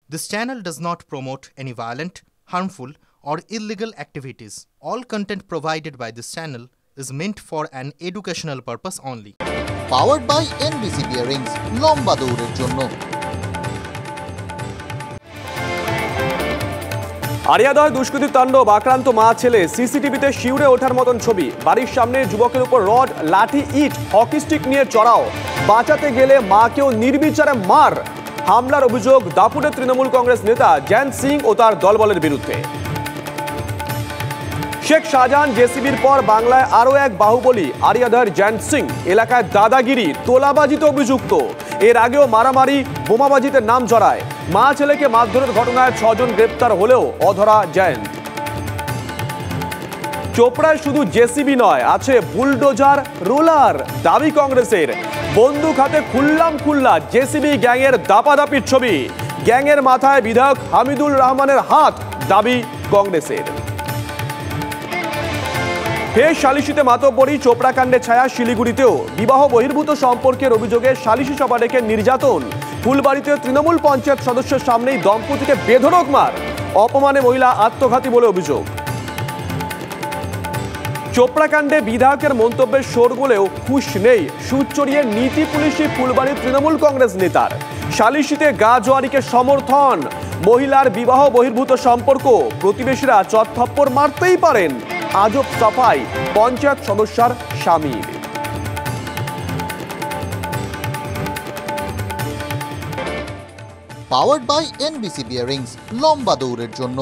This channel does not promote any violent, harmful, or illegal activities. All content provided by this channel is meant for an educational purpose only. Powered by NBC Bearings, লম্বা দৌড়ের জন্য। আরিয়াদয় দুষ্কৃতির তাণ্ডব, আক্রান্ত মা ছেলে, সিসিটিভিতে শিউরে ওঠার মতন ছবি। বাড়ির সামনে যুবকের উপর রড, লাঠি, ইট, হকি স্টিক নিয়ে চড়াও। বাঁচাতে গেলে মাকেও নির্বিচারে মার। হামলার অভিযোগ দাপুরের তৃণমূল কংগ্রেস নেতা জয়ন্ত সিং ও তার দলবলের বিরুদ্ধে। শেখ শাহজাহান জেসিবির পর বাংলায় আরও এক বাহুবলী আরিয়াদয়ের জয়ন্ত সিং। এলাকায় দাদাগিরি, তোলাবাজিতে অভিযুক্ত। এর আগেও মারামারি, বোমাবাজিতে নাম জড়ায়। মা ছেলেকে মারধরের ঘটনায় 6 জন গ্রেপ্তার হলেও অধরা জয়ন্ত। চোপড়ায় শুধু জেসিবি নয়, আছে বুলডোজার, রোলার। দাবি কংগ্রেসের। বন্দুক হাতে খুল্লা জেসিবি গ্যাংয়ের দাপাদাপির ছবি। গ্যাংয়ের মাথায় বিধায়ক হামিদুর রহমানের হাত, দাবি কংগ্রেসের। ফের সালিশিতে মাতব্বরি, চোপড়া কাণ্ডে ছায়া শিলিগুড়িতেও। বিবাহ বহির্ভূত সম্পর্কের অভিযোগে সালিশি সভা ডেকে নির্যাতন। ফুলবাড়িতে তৃণমূল পঞ্চায়েত সদস্যের সামনেই দম্পতিকে বেধড়ক মার। অপমানে মহিলা আত্মঘাতী বলে অভিযোগ। চোপড়া কাণ্ডে বিধায়কের মন্তব্যের শোরগোলেও হুঁশ নেই সুদ চড়িয়ে নীতি পুলিশি ফুলবাড়ির তৃণমূল কংগ্রেস নেতার। সালিশিতে গা জোয়ারিকে সমর্থন। মহিলার বিবাহ বহির্ভূত সম্পর্ক, প্রতিবেশীরা চত্থপ্পড় মারতেই পারেন। আজব সাফাই পঞ্চায়েত সদস্যার স্বামীর। Powered by NBC Bearings, লম্বা দৌড়ের জন্য।